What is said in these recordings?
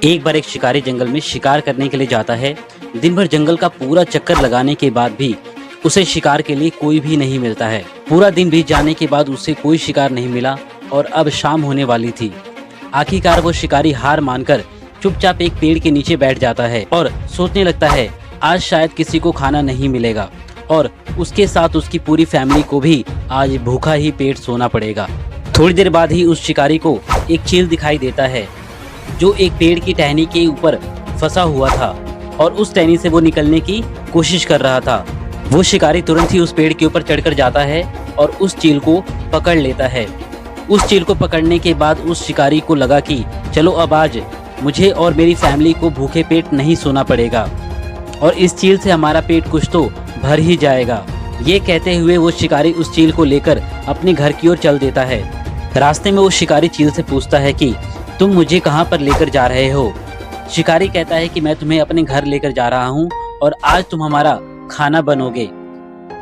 एक बार एक शिकारी जंगल में शिकार करने के लिए जाता है। दिन भर जंगल का पूरा चक्कर लगाने के बाद भी उसे शिकार के लिए कोई भी नहीं मिलता है। पूरा दिन बीत जाने के बाद उसे कोई शिकार नहीं मिला और अब शाम होने वाली थी। आखिरकार वो शिकारी हार मानकर चुपचाप एक पेड़ के नीचे बैठ जाता है और सोचने लगता है आज शायद किसी को खाना नहीं मिलेगा और उसके साथ उसकी पूरी फैमिली को भी आज भूखा ही पेट सोना पड़ेगा। थोड़ी देर बाद ही उस शिकारी को एक चील दिखाई देता है जो एक पेड़ की टहनी के ऊपर फंसा हुआ था और उस टहनी से वो निकलने की कोशिश कर रहा था। वो शिकारी तुरंत ही उस पेड़ के ऊपर चढ़कर जाता है और उस चील को पकड़ लेता है। उस चील को पकड़ने के बाद उस शिकारी को लगा कि चलो अब आज मुझे और मेरी फैमिली को भूखे पेट नहीं सोना पड़ेगा और इस चील से हमारा पेट कुछ तो भर ही जाएगा। ये कहते हुए वो शिकारी उस चील को लेकर अपने घर की ओर चल देता है। रास्ते में वो शिकारी चील से पूछता है कि तुम मुझे कहाँ पर लेकर जा रहे हो। शिकारी कहता है कि मैं तुम्हें अपने घर लेकर जा रहा हूँ और आज तुम हमारा खाना बनोगे,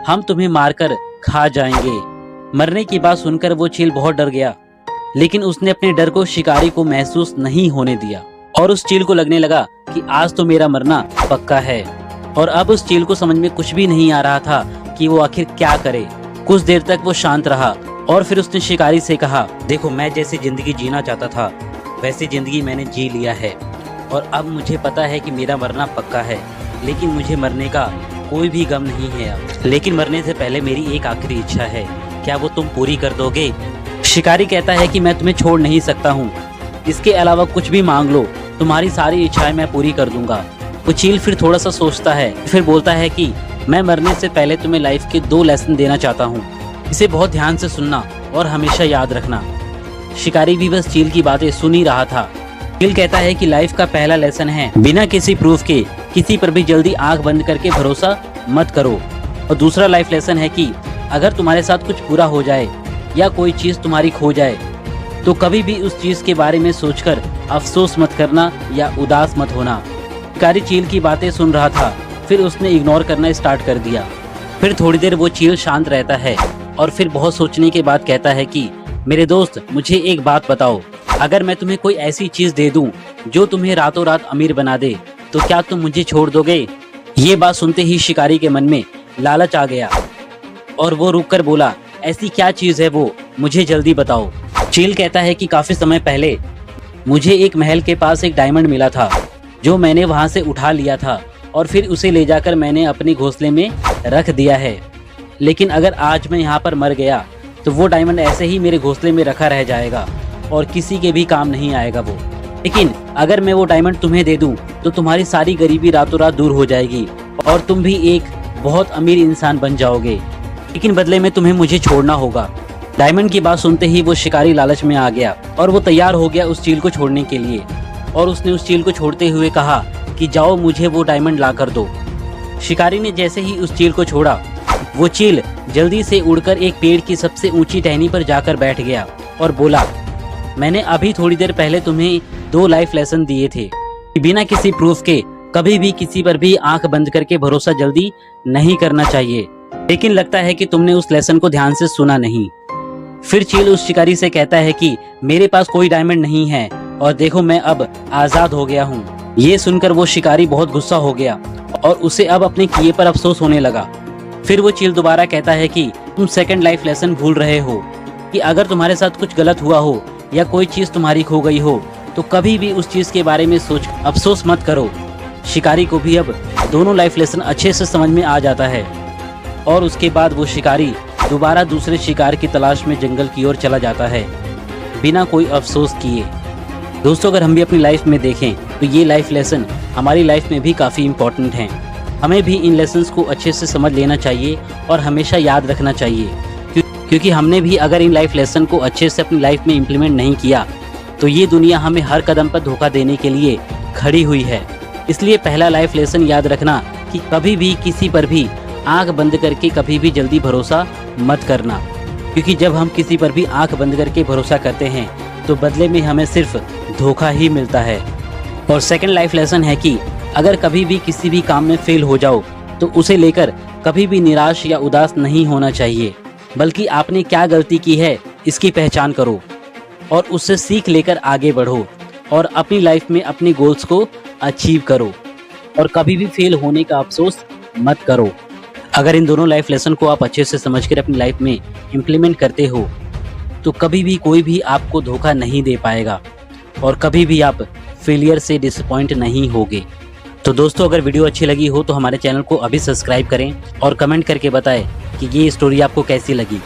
हम तुम्हें मारकर खा जाएंगे। मरने की बात सुनकर वो चील बहुत डर गया, लेकिन उसने अपने डर को शिकारी को महसूस नहीं होने दिया और उस चील को लगने लगा कि आज तो मेरा मरना पक्का है। और अब उस चील को समझ में कुछ भी नहीं आ रहा था कि वो आखिर क्या करे। कुछ देर तक वो शांत रहा और फिर उसने शिकारी से कहा, देखो मैं जैसी जिंदगी जीना चाहता था वैसी जिंदगी मैंने जी लिया है और अब मुझे पता है कि मेरा मरना पक्का है, लेकिन मुझे मरने का कोई भी गम नहीं है अब। लेकिन मरने से पहले मेरी एक आखिरी इच्छा है, क्या वो तुम पूरी कर दोगे? शिकारी कहता है कि मैं तुम्हें छोड़ नहीं सकता हूँ, इसके अलावा कुछ भी मांग लो, तुम्हारी सारी इच्छाएं मैं पूरी कर दूंगा। वो चील फिर थोड़ा सा सोचता है, फिर बोलता है कि मैं मरने से पहले तुम्हें लाइफ के 2 लेसन देना चाहता हूँ, इसे बहुत ध्यान से सुनना और हमेशा याद रखना। शिकारी भी बस चील की बातें सुन ही रहा था। चील कहता है कि लाइफ का पहला लेसन है बिना किसी प्रूफ के किसी पर भी जल्दी आंख बंद करके भरोसा मत करो। और दूसरा लाइफ लेसन है कि अगर तुम्हारे साथ कुछ बुरा हो जाए या कोई चीज तुम्हारी खो जाए तो कभी भी उस चीज के बारे में सोचकर अफसोस मत करना या उदास मत होना। शिकारी चील की बातें सुन रहा था, फिर उसने इग्नोर करना स्टार्ट कर दिया। फिर थोड़ी देर वो चील शांत रहता है और फिर बहुत सोचने के बाद कहता है कि मेरे दोस्त मुझे एक बात बताओ, अगर मैं तुम्हें कोई ऐसी चीज दे दूं जो तुम्हें रातों रात अमीर बना दे तो क्या तुम मुझे छोड़ दोगे? ये बात सुनते ही शिकारी के मन में लालच आ गया और वो रुक कर बोला, ऐसी क्या चीज है वो, मुझे जल्दी बताओ। चील कहता है कि काफी समय पहले मुझे एक महल के पास एक डायमंड मिला था जो मैंने वहां से उठा लिया था और फिर उसे ले जाकर मैंने अपने घोंसले में रख दिया है। लेकिन अगर आज मैं यहाँ पर मर गया तो वो डायमंड ऐसे ही मेरे घोंसले में रखा रह जाएगा और किसी के भी काम नहीं आएगा वो। लेकिन अगर मैं वो डायमंड तुम्हें दे दूं तो तुम्हारी सारी गरीबी रातों रात दूर हो जाएगी और तुम भी एक बहुत अमीर इंसान बन जाओगे, लेकिन बदले में तुम्हें मुझे छोड़ना होगा। डायमंड की बात सुनते ही वो शिकारी लालच में आ गया और वो तैयार हो गया उस चील को छोड़ने के लिए और उसने उस चील को छोड़ते हुए कहा कि जाओ मुझे वो डायमंड ला कर दो। शिकारी ने जैसे ही उस चील को छोड़ा वो चील जल्दी से उड़कर एक पेड़ की सबसे ऊंची टहनी पर जाकर बैठ गया और बोला, मैंने अभी थोड़ी देर पहले तुम्हें 2 लाइफ लेसन दिए थे कि बिना किसी प्रूफ के कभी भी किसी पर भी आंख बंद करके भरोसा जल्दी नहीं करना चाहिए, लेकिन लगता है कि तुमने उस लेसन को ध्यान से सुना नहीं। फिर चील उस शिकारी से कहता है कि मेरे पास कोई डायमंड नहीं है और देखो मैं अब आजाद हो गया हूँ। ये सुनकर वो शिकारी बहुत गुस्सा हो गया और उसे अब अपने किए पर अफसोस होने लगा। फिर वो चील दोबारा कहता है कि तुम सेकंड लाइफ लेसन भूल रहे हो कि अगर तुम्हारे साथ कुछ गलत हुआ हो या कोई चीज तुम्हारी खो गई हो तो कभी भी उस चीज के बारे में सोच अफसोस मत करो। शिकारी को भी अब दोनों लाइफ लेसन अच्छे से समझ में आ जाता है और उसके बाद वो शिकारी दोबारा दूसरे शिकार की तलाश में जंगल की ओर चला जाता है बिना कोई अफसोस किए। दोस्तों अगर हम भी अपनी लाइफ में देखें तो ये लाइफ लेसन हमारी लाइफ में भी काफ़ी इम्पोर्टेंट हैं। हमें भी इन लेसन्स को अच्छे से समझ लेना चाहिए और हमेशा याद रखना चाहिए, क्योंकि हमने भी अगर इन लाइफ लेसन को अच्छे से अपनी लाइफ में इम्प्लीमेंट नहीं किया तो ये दुनिया हमें हर कदम पर धोखा देने के लिए खड़ी हुई है। इसलिए पहला लाइफ लेसन याद रखना कि कभी भी किसी पर भी आंख बंद करके कभी भी जल्दी भरोसा मत करना, क्योंकि जब हम किसी पर भी आंख बंद करके भरोसा करते हैं तो बदले में हमें सिर्फ धोखा ही मिलता है। और सेकंड लाइफ लेसन है कि अगर कभी भी किसी भी काम में फेल हो जाओ तो उसे लेकर कभी भी निराश या उदास नहीं होना चाहिए, बल्कि आपने क्या गलती की है इसकी पहचान करो और उससे सीख लेकर आगे बढ़ो। और अपनी लाइफ में अपने गोल्स को अचीव करो और कभी भी फेल होने का अफसोस मत करो। अगर इन दोनों लाइफ लेसन को आप अच्छे से समझकर अपनी लाइफ में इम्प्लीमेंट करते हो तो कभी भी कोई भी आपको धोखा नहीं दे पाएगा और कभी भी आप फेलियर से डिसअपॉइंट नहीं होगे। तो दोस्तों, अगर वीडियो अच्छी लगी हो तो हमारे चैनल को अभी सब्सक्राइब करें और कमेंट करके बताएं कि ये स्टोरी आपको कैसी लगी।